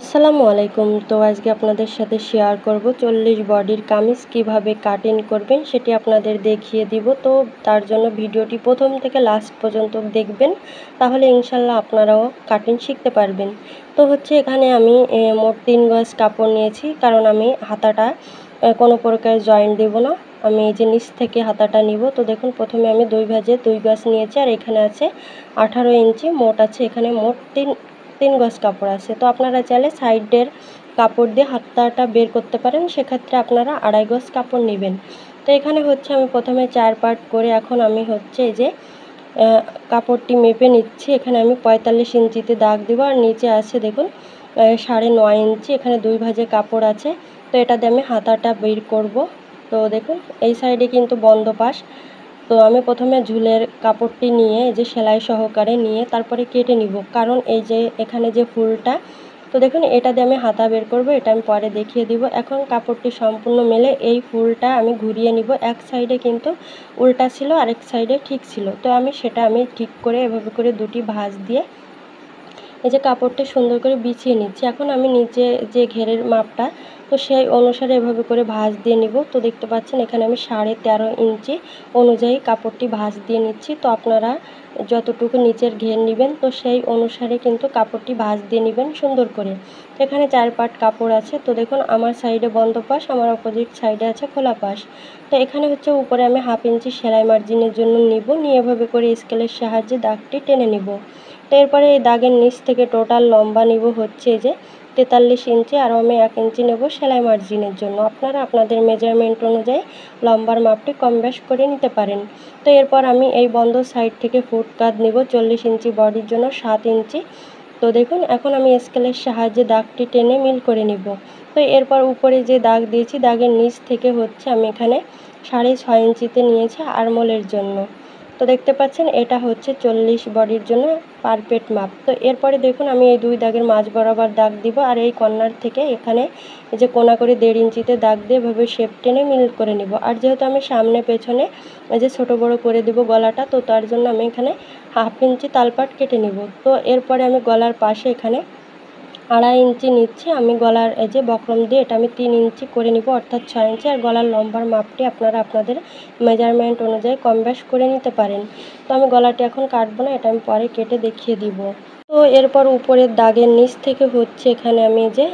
আসসালামু আলাইকুম। তো আজকে আপনাদের সাথে শেয়ার করব 40 বডির কামিজ কিভাবে কাটিং করবেন সেটি আপনাদের দেখিয়ে দিব। তো তার জন্য ভিডিওটি প্রথম থেকে লাস্ট পর্যন্ত দেখবেন, তাহলে ইনশাল্লাহ আপনারাও কাটিং শিখতে পারবেন। তো হচ্ছে এখানে আমি মোট 3 গজ কাপড় নিয়েছি, কারণ আমি হাতাটা কোনো প্রকার জয়েন্ট দেব না। আমি এই যে নিচ থেকে হাতাটা নিব। তো দেখুন প্রথমে আমি 2 ভাঁজে 2 গজ নিয়েছি, আর এখানে আছে 18 ইঞ্চি মোট আছে, এখানে মোট 3 গজ কাপড় আছে। তো আপনারা চাইলে সাইডের কাপড় দিয়ে হাতাটা বের করতে পারেন, সেক্ষেত্রে আপনারা 2.5 গজ কাপড় নেবেন। তো এখানে হচ্ছে আমি প্রথমে 4 পার্ট করে এখন আমি হচ্ছে এই যে কাপড়টি মেপে নিচ্ছি। এখানে আমি 45 ইঞ্চিতে দাগ দেবো, আর নিচে আছে দেখুন 9.5 ইঞ্চি, এখানে 2 ভাঁজে কাপড় আছে। তো এটা দিয়ে আমি হাতাটা বের করব। তো দেখুন এই সাইডে কিন্তু বন্ধ পাশ। তো আমি প্রথমে ঝুলের কাপড়টি নিয়ে এই যে সেলাই সহকারে নিয়ে তারপরে কেটে নিব, কারণ এই যে এখানে যে ফুলটা, তো দেখুন এটা দিয়ে আমি হাতা বের করব, এটা আমি পরে দেখিয়ে দিব। এখন কাপড়টি সম্পূর্ণ মেলে এই ফুলটা আমি ঘুরিয়ে নিব। এক সাইডে কিন্তু উল্টা ছিল, আরেক সাইডে ঠিক ছিল। তো সেটা আমি ঠিক করে এভাবে করে দুটি ভাঁজ দিয়ে এই যে কাপড়টা সুন্দর করে বিছিয়ে নিচ্ছি। এখন আমি নিচে যে ঘেরের মাপটা, তো সেই অনুসারে এভাবে করে ভাঁজ দিয়ে নিব। তো দেখতে পাচ্ছেন এখানে আমি 13.5 ইঞ্চি অনুযায়ী কাপড়টি ভাঁজ দিয়ে নিচ্ছি। তো আপনারা যতটুকু নিচের ঘের নেবেন, তো সেই অনুসারে কিন্তু কাপড়টি ভাঁজ দিয়ে নেবেন সুন্দর করে। এখানে 4 পাট কাপড় আছে। তো দেখুন আমার সাইডে বন্ধ পাশ, আমার অপোজিট সাইডে আছে খোলা পাশ। তো এখানে হচ্ছে উপরে আমি 1/2 ইঞ্চি সেলাই মার্জিনের জন্য নিব, নিয়ে এভাবে করে স্কেলের সাহায্যে দাগটি টেনে নিব। তো এরপরে এই দাগের নিচ থেকে টোটাল লম্বা নিব হচ্ছে যে 43 ইঞ্চি, আর আমি 1 ইঞ্চি নেব সেলাই মার্জিনের জন্য। আপনারা আপনাদের মেজারমেন্ট অনুযায়ী লম্বার মাপটি কম বেশ করে নিতে পারেন। তো এরপর আমি এই বন্ধ সাইড থেকে ফুট কাট নেব 40 ইঞ্চি বডির জন্য 7 ইঞ্চি। তো দেখুন এখন আমি স্কেলের সাহায্যে দাগটি টেনে মিল করে নিব। তো এরপর উপরে যে দাগ দিয়েছি দাগের নিচ থেকে হচ্ছে আমি এখানে 6.5 ইঞ্চিতে নিয়েছি আরমোলের জন্য। তো দেখতে পাচ্ছেন এটা হচ্ছে 40 বডির জন্য পারফেক্ট মাপ। তো এরপরে দেখুন আমি এই 2 দাগের মাঝ বরাবর দাগ দিব, আর এই কর্নার থেকে এখানে এই যে কোনা করে 1.5 ইঞ্চিতে দাগ দিয়ে এভাবে শেপ টেনে মিল করে নিব। আর যেহেতু আমি সামনে পেছনে এই যে ছোটো বড়ো করে দেব গলাটা, তো তার জন্য আমি এখানে 1/2 ইঞ্চি তালপাট কেটে নিব। তো এরপরে আমি গলার পাশে এখানে 2.5 ইঞ্চি নিচ্ছি আমি গলার এই যে বক্রম দিয়ে, এটা আমি 3 ইঞ্চি করে নিব, অর্থাৎ 6 ইঞ্চি। আর গলার লম্বার মাপটি আপনারা আপনাদের মেজারমেন্ট অনুযায়ী কম বেশ করে নিতে পারেন। তো আমি গলাটি এখন কাটবো না, এটা আমি পরে কেটে দেখিয়ে দিব। তো এরপর উপরের দাগের নিচ থেকে হচ্ছে এখানে আমি যে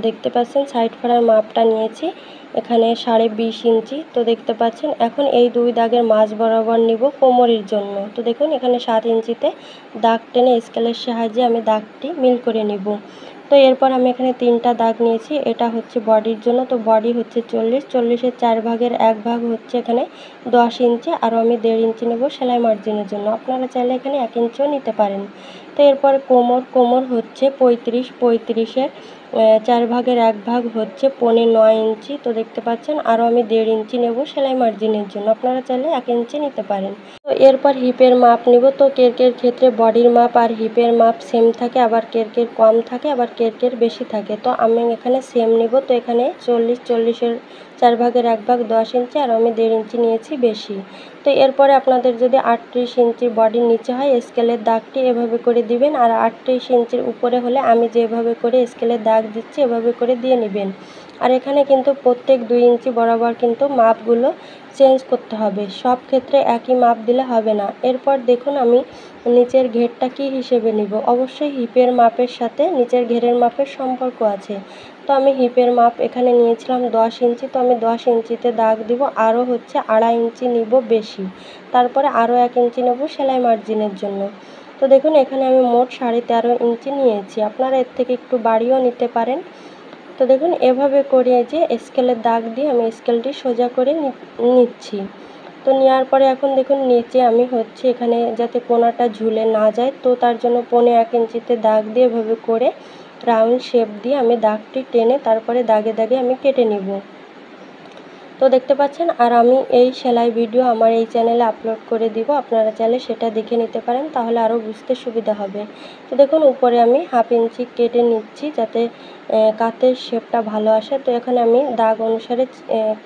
দেখতে পাচ্ছেন সাইড ফাড়ার মাপটা নিয়েছি, এখানে 20.5 ইঞ্চি। তো দেখতে পাচ্ছেন এখন এই 2 দাগের মাঝ বরাবর নিব কোমরের জন্য। তো দেখুন এখানে 7 ইঞ্চিতে দাগ টেনে স্কেলের সাহায্যে আমি দাগটি মিল করে নিব। তো এরপর আমি এখানে 3টা দাগ নিয়েছি, এটা হচ্ছে বডির জন্য। তো বডি হচ্ছে 40-40-এর 4 ভাগের 1 ভাগ হচ্ছে এখানে 10 ইঞ্চি, আরও আমি 1.5 ইঞ্চি নেব সেলাই মার্জিনের জন্য। আপনারা চাইলে এখানে 1 ইঞ্চিও নিতে পারেন। তো এরপর কোমর হচ্ছে 35-35-এর 4 ভাগের 1 ভাগ হচ্ছে 9.5 ইঞ্চি। তো দেখতে পাচ্ছেন আরও আমি 1.5 ইঞ্চি নেব সেলাই মার্জিনের জন্য। আপনারা চাইলে 1 ইঞ্চি নিতে পারেন। তো এরপর হিপের মাপ নিব। তো কেরকের ক্ষেত্রে বডির মাপ আর হিপের মাপ সেম থাকে, আবার কেরকের কম থাকে, আবার কেরকের বেশি থাকে। তো আমি এখানে সেম নিব। তো এখানে 40-40-এর 4 ভাগের 1 ভাগ 10 ইঞ্চি, আর আমি 1.5 ইঞ্চি নিয়েছি বেশি। তো এরপরে আপনাদের যদি 38 ইঞ্চি বডির নিচে হয় স্কেলের দাগটি এভাবে করে দিবেন, আর 38 ইঞ্চির উপরে হলে আমি যেভাবে করে স্কেলের দাগ দিচ্ছি এভাবে করে দিয়ে নেবেন। আর এখানে কিন্তু প্রত্যেক 2 ইঞ্চি বরাবর কিন্তু মাপগুলো চেঞ্জ করতে হবে, সব ক্ষেত্রে একই মাপ দিলে হবে না। এরপর দেখুন আমি নিচের ঘেরটা কী হিসেবে নিব, অবশ্যই হিপের মাপের সাথে নিচের ঘেরের মাপের সম্পর্ক আছে। তো আমি হিপের মাপ এখানে নিয়েছিলাম 10 ইঞ্চি। তো আমি 10 ইঞ্চিতে দাগ দিব, আরও হচ্ছে 2.5 ইঞ্চি নিব বেশি, তারপরে আরও 1 ইঞ্চি নেব সেলাই মার্জিনের জন্য। তো দেখুন এখানে আমি মোট 13.5 ইঞ্চি নিয়েছি, আপনারা এর থেকে একটু বাড়িয়েও নিতে পারেন। তো দেখুন এভাবে করে যে স্কেলের দাগ দিয়ে আমি স্কেলটি সোজা করে নিচ্ছি। তো নেওয়ার পরে এখন দেখুন নিচে আমি হচ্ছে এখানে যাতে কোনাটা ঝুলে না যায়, তো তার জন্য 1.5 ইঞ্চিতে দাগ দিয়ে এভাবে করে রাউন্ড শেপ দিয়ে আমি দাগটি টেনে তারপরে দাগে দাগে আমি কেটে নিব। তো তো দেখতে পাচ্ছেন, আর আমি এই সেলাই ভিডিও আমার এই চ্যানেলে আপলোড করে দিব, আপনারা চাইলে সেটা দেখে নিতে পারেন, তাহলে আরও বুঝতে সুবিধা হবে। তো দেখুন উপরে আমি 1/2 ইঞ্চি কেটে নিচ্ছি যাতে কাতের শেপটা ভালো আসে। তো এখানে আমি দাগ অনুসারে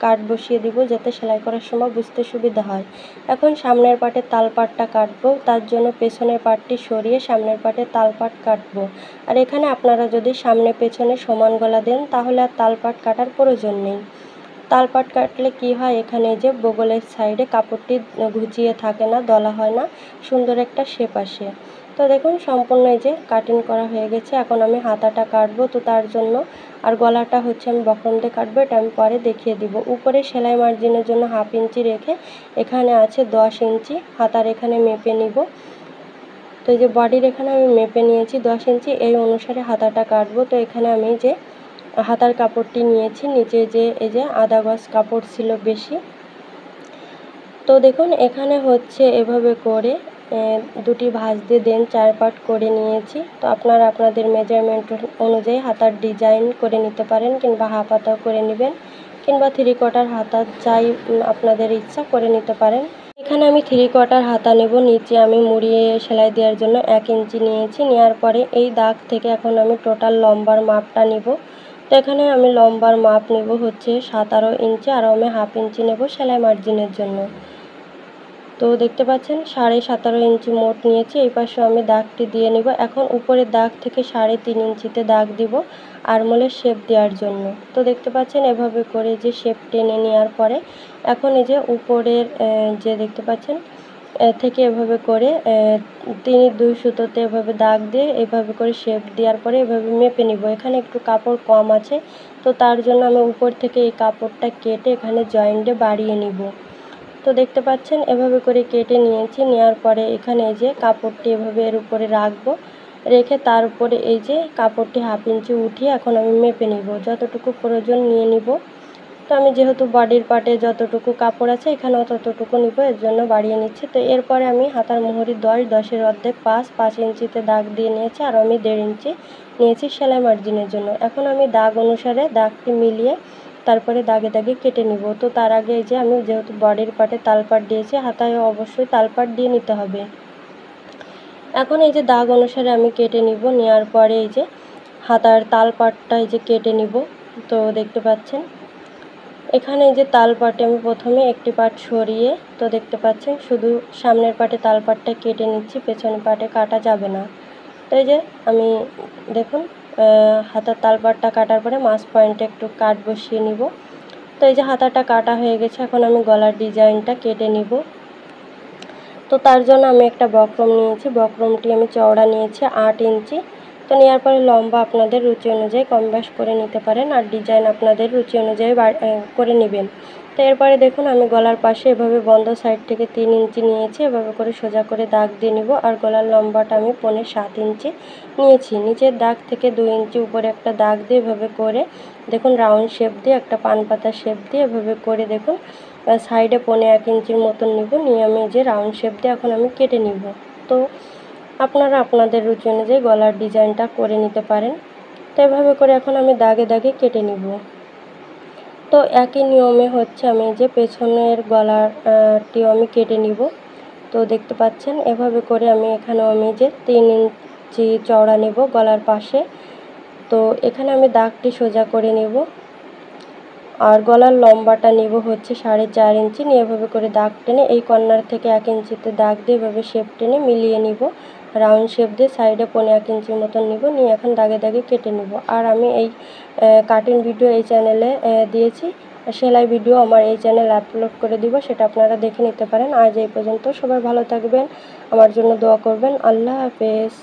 কাট বসিয়ে দিব যাতে সেলাই করার সময় বুঝতে সুবিধা হয়। এখন সামনের পাটের তালপাটটা কাটবো, তার জন্য পেছনের পাটটি সরিয়ে সামনের পাটের তালপাট কাটবো। আর এখানে আপনারা যদি সামনে পেছনে সমান গলা দেন তাহলে আর তালপাট কাটার প্রয়োজন নেই। তালপাট কাটলে কি হয়, এখানে যে বগলের সাইডে কাপড়টি ঘুচিয়ে থাকে না, দলা হয় না, সুন্দর একটা শেপ আসে। তো দেখুন সম্পূর্ণ এই যে কাটিং করা হয়ে গেছে। এখন আমি হাতাটা কাটবো, তো তার জন্য আর গলাটা হচ্ছে আমি বক্রম দিয়ে কাটবো, এটা আমি পরে দেখিয়ে দিব। উপরে সেলাই মার্জিনের জন্য 1/2 ইঞ্চি রেখে এখানে আছে 10 ইঞ্চি, হাতার এখানে মেপে নিব। তো এই যে বডির এখানে আমি মেপে নিয়েছি 10 ইঞ্চি, এই অনুসারে হাতাটা কাটবো। তো এখানে আমি যে হাতার কাপড়টি নিয়েছি, নিচে যে এই যে আধা গজ কাপড় ছিল বেশি। তো দেখুন এখানে হচ্ছে এভাবে করে দুটি ভাঁজ দিয়ে দেন 4 পার্ট করে নিয়েছি। তো আপনারা আপনাদের মেজারমেন্ট অনুযায়ী হাতার ডিজাইন করে নিতে পারেন, কিংবা হাফ হাতাও করে নেবেন, কিংবা 3/4 হাতা চাই আপনাদের ইচ্ছা করে নিতে পারেন। এখানে আমি 3/4 হাতা নেব। নিচে আমি মুড়িয়ে সেলাই দেওয়ার জন্য 1 ইঞ্চি নিয়েছি। নেওয়ার পরে এই দাগ থেকে এখন আমি টোটাল লম্বার মাপটা নিব। তো এখানে আমি লম্বার মাপ নেব হচ্ছে 17 ইঞ্চি, আর আমি 1/2 ইঞ্চি নেব সেলাই মার্জিনের জন্য। তো দেখতে পাচ্ছেন 17.5 ইঞ্চি মোট নিয়েছি। এই পাশে আমি দাগটি দিয়ে নিব। এখন উপরের দাগ থেকে 3.5 ইঞ্চিতে দাগ দিব আরমোলের শেপ দেওয়ার জন্য। তো দেখতে পাচ্ছেন এভাবে করে যে শেপ টেনে নেওয়ার পরে এখন এই যে উপরের যে দেখতে পাচ্ছেন থেকে এভাবে করে 2 সুতোতে এভাবে দাগ দিয়ে এভাবে করে শেপ দেওয়ার পরে এভাবে মেপে নিব। এখানে একটু কাপড় কম আছে, তো তার জন্য আমি উপর থেকে এই কাপড়টা কেটে এখানে জয়েন্টে বাড়িয়ে নিব। তো দেখতে পাচ্ছেন এভাবে করে কেটে নিয়েছি। নেওয়ার পরে এখানে এই যে কাপড়টি এভাবে এর উপরে রাখবো, রেখে তার উপরে এই যে কাপড়টি 1/2 ইঞ্চি উঠিয়ে এখন আমি মেপে নিব, যতটুকু প্রয়োজন নিয়ে নিব। তো আমি যেহেতু বডির পার্টে যতটুকু কাপড় আছে এখানেও ততটুকু নিব, এর জন্য বাড়িয়ে নিচ্ছি। তো এরপরে আমি হাতার মোহরি 10-10-এর অর্ধেক 5 ইঞ্চিতে দাগ দিয়ে নিয়েছি, আর আমি 1.5 ইঞ্চি নিয়েছি সেলাই মার্জিনের জন্য। এখন আমি দাগ অনুসারে দাগটি মিলিয়ে তারপরে দাগে দাগে কেটে নিব। তো তার আগে এই যে আমি যেহেতু বডির পার্টে তালপাট দিয়েছি, হাতায় অবশ্যই তালপাট দিয়ে নিতে হবে। এখন এই যে দাগ অনুসারে আমি কেটে নিব। নেওয়ার পরে এই যে হাতার তালপাটটা এই যে কেটে নিব। তো দেখতে পাচ্ছেন এখানে এই যে তালপাটে আমি প্রথমে একটি পাট সরিয়ে, তো দেখতে পাচ্ছেন শুধু সামনের পাটে তালপাটটা কেটে নিচ্ছি, পেছনের পাটে কাটা যাবে না। তো এই যে আমি দেখুন হাতার তালপাটটা কাটার পরে মাছ পয়েন্টে একটু কাট বসিয়ে নিব। তো এই যে হাতাটা কাটা হয়ে গেছে, এখন আমি গলার ডিজাইনটা কেটে নিব। তো তার জন্য আমি একটা বক্রম নিয়েছি, বক্রমটি আমি চওড়া নিয়েছি 8 ইঞ্চি। তো নেওয়ার পরে লম্বা আপনাদের রুচি অনুযায়ী কম বেশ করে নিতে পারেন, আর ডিজাইন আপনাদের রুচি অনুযায়ী করে নেবেন। তো এরপরে দেখুন আমি গলার পাশে এভাবে বন্ধ সাইড থেকে 3 ইঞ্চি নিয়েছি, এভাবে করে সোজা করে দাগ দিয়ে নিব। আর গলার লম্বাটা আমি 7.5 ইঞ্চি নিয়েছি। নিচের দাগ থেকে 2 ইঞ্চি উপরে একটা দাগ দিয়ে এভাবে করে দেখুন রাউন্ড শেপ দিয়ে একটা পান পাতা শেপ দিয়ে এভাবে করে দেখুন সাইডে 1.5 ইঞ্চির মতন নিব। নিয়ে আমি যে রাউন্ড শেপ দিয়ে এখন আমি কেটে নিব। তো আপনারা আপনাদের রুচি অনুযায়ী গলার ডিজাইনটা করে নিতে পারেন। তো এভাবে করে এখন আমি দাগে দাগে কেটে নিব। তো একই নিয়মে হচ্ছে আমি যে পেছনের গলাটিও আমি কেটে নিব। তো দেখতে পাচ্ছেন এভাবে করে আমি এখানেও আমি যে 3 ইঞ্চি চওড়া নেব গলার পাশে। তো এখানে আমি দাগটি সোজা করে নেব, আর গলার লম্বাটা নেব হচ্ছে 4.5 ইঞ্চি। নিয়ে এভাবে করে দাগ টেনে এই কর্নার থেকে 1 ইঞ্চিতে দাগ দিয়ে এভাবে শেপ টেনে মিলিয়ে নিব, রাউন্ড শেপ দিয়ে সাইডে 1.5 ইঞ্চির মতন নিব। নিয়ে এখন দাগে দাগে কেটে নিব। আর আমি এই কাটিং ভিডিও এই চ্যানেলে দিয়েছি, সেলাই ভিডিও আমার এই চ্যানেলে আপলোড করে দিব, সেটা আপনারা দেখে নিতে পারেন। আজ এই পর্যন্ত, সবাই ভালো থাকবেন, আমার জন্য দোয়া করবেন। আল্লাহ হাফেজ।